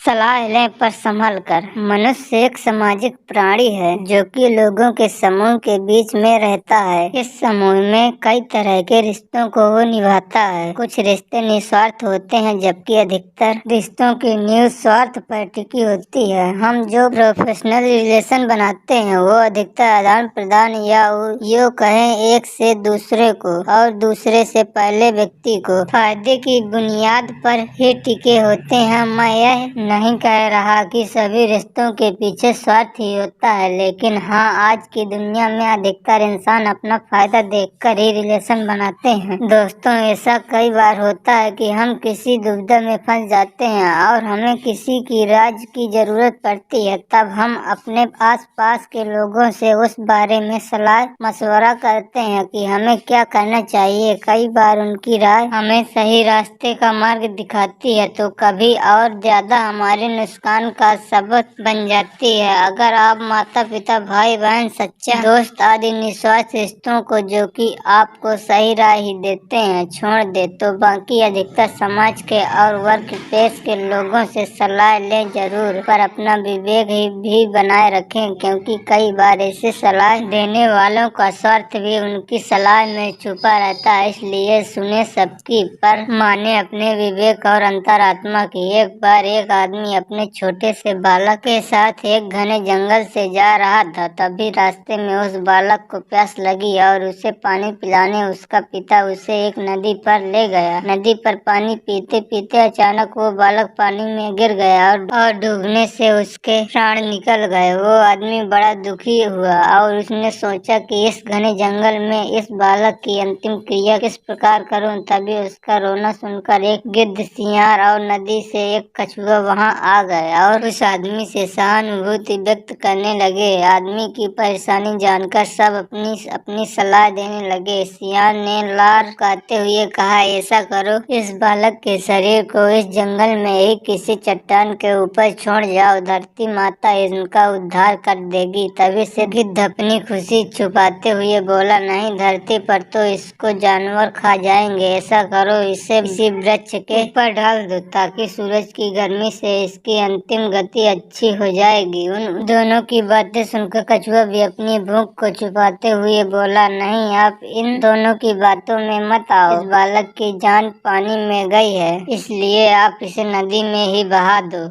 सलाह लें पर संभल कर। मनुष्य एक सामाजिक प्राणी है जो कि लोगों के समूह के बीच में रहता है। इस समूह में कई तरह के रिश्तों को वो निभाता है। कुछ रिश्ते निस्वार्थ होते हैं जबकि अधिकतर रिश्तों की नींव स्वार्थ पर टिकी होती है। हम जो प्रोफेशनल रिलेशन बनाते हैं वो अधिकतर आदान प्रदान या यूँ कहें एक से दूसरे को और दूसरे से पहले व्यक्ति को फायदे की बुनियाद पर ही टिके होते हैं। मैं यह नहीं कह रहा कि सभी रिश्तों के पीछे स्वार्थ ही होता है, लेकिन हाँ, आज की दुनिया में अधिकतर इंसान अपना फायदा देखकर ही रिलेशन बनाते हैं। दोस्तों, ऐसा कई बार होता है कि हम किसी दुविधा में फंस जाते हैं और हमें किसी की राय की जरूरत पड़ती है। तब हम अपने आसपास के लोगों से उस बारे में सलाह मशवरा करते हैं कि हमें क्या करना चाहिए। कई बार उनकी राय हमें सही रास्ते का मार्ग दिखाती है तो कभी और ज्यादा हमारे नुकसान का सबब बन जाती है। अगर आप माता पिता, भाई बहन, सच्चा दोस्त आदि निस्वार्थ रिश्तों को जो कि आपको सही राह ही देते हैं छोड़ दे तो बाकी अधिकतर समाज के और वर्क प्लेस के लोगों से सलाह लें जरूर, पर अपना विवेक भी बनाए रखें, क्योंकि कई बार ऐसे सलाह देने वालों का स्वार्थ भी उनकी सलाह में छुपा रहता है। इसलिए सुने सबकी पर माने अपने विवेक और अंतरात्मा की। एक बार एक आदमी अपने छोटे से बालक के साथ एक घने जंगल से जा रहा था। तभी रास्ते में उस बालक को प्यास लगी और उसे पानी पिलाने उसका पिता उसे एक नदी पर ले गया। नदी पर पानी पीते पीते अचानक वो बालक पानी में गिर गया और डूबने से उसके प्राण निकल गए। वो आदमी बड़ा दुखी हुआ और उसने सोचा कि इस घने जंगल में इस बालक की अंतिम क्रिया किस प्रकार करूं। तभी उसका रोना सुनकर एक गिद्ध, सियार और नदी से एक कछुआ वहां आ गए और उस आदमी से सहानुभूति व्यक्त करने लगे। आदमी की परेशानी जानकर सब अपनी सलाह देने लगे। सियार ने लार गाते हुए कहा, ऐसा करो, इस बालक के शरीर को इस जंगल में ही किसी चट्टान के ऊपर छोड़ जाओ, धरती माता इनका उद्धार कर देगी। तभी से गिद्ध अपनी खुशी छुपाते हुए बोला, नहीं, धरती पर तो इसको जानवर खा जाएंगे। ऐसा करो, इसे किसी वृक्ष के ऊपर डाल दो ताकि सूरज की गर्मी से इसकी अंतिम गति अच्छी हो जाएगी। उन दोनों की बातें सुनकर कछुआ भी अपनी भूख को छुपाते हुए बोला, नहीं, आप इन दोनों की बातों में मत आओ। इस बालक की जान पानी में गई है, इसलिए आप इसे नदी में ही बहा दो।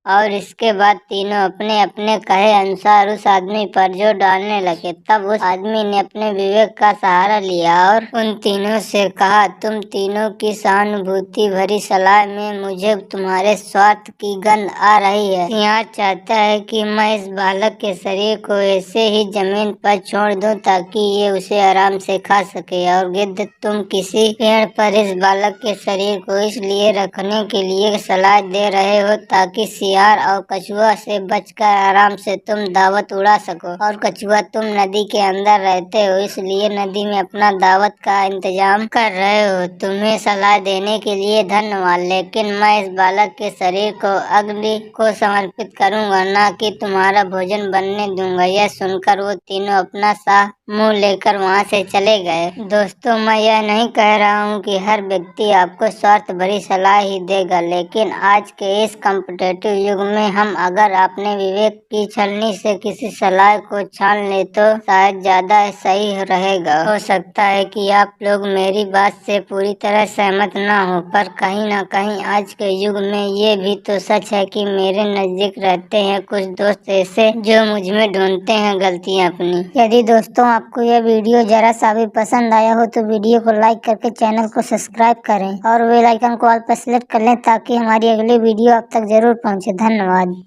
और इसके बाद तीनों अपने अपने कहे अनुसार उस आदमी पर जोर डालने लगे। तब उस आदमी ने अपने विवेक का सहारा लिया और उन तीनों से कहा, तुम तीनों की सहानुभूति भरी सलाह में मुझे तुम्हारे स्वार्थ की गंध आ रही है। सियार चाहता है कि मैं इस बालक के शरीर को ऐसे ही जमीन पर छोड़ दूं ताकि ये उसे आराम से खा सके, और गिद्ध, तुम किसी पेड़ पर इस बालक के शरीर को इसलिए रखने के लिए सलाह दे रहे हो ताकि सियार और कछुआ से बचकर आराम से तुम दावत उड़ा सको, और कछुआ, तुम नदी के अंदर रहते हो इसलिए नदी में अपना दावत का इंतजाम कर रहे हो। तुम्हें सलाह देने के लिए धन्यवाद, लेकिन मैं इस बालक के शरीर को अग्नि को समर्पित करूंगा, न कि तुम्हारा भोजन बनने दूंगा। यह सुनकर वो तीनों अपना सा मुंह लेकर वहाँ से चले गए। दोस्तों, मैं यह नहीं कह रहा हूँ कि हर व्यक्ति आपको स्वार्थ भरी सलाह ही देगा, लेकिन आज के इस कॉम्पिटिटिव युग में हम अगर अपने विवेक की छलनी से किसी सलाह को छान ले तो शायद ज्यादा सही रहेगा। हो सकता है कि आप लोग मेरी बात से पूरी तरह सहमत ना हो, पर कहीं ना कहीं आज के युग में ये भी तो सच है कि मेरे नजदीक रहते हैं कुछ दोस्त ऐसे जो मुझ में ढूंढते हैं गलतियाँ अपनी। यदि दोस्तों आपको यह वीडियो जरा सा भी पसंद आया हो तो वीडियो को लाइक करके चैनल को सब्सक्राइब करें और बेल आइकन को ऑल पर सेलेक्ट कर लें ताकि हमारी अगली वीडियो आप तक जरूर पहुंचे। धन्यवाद।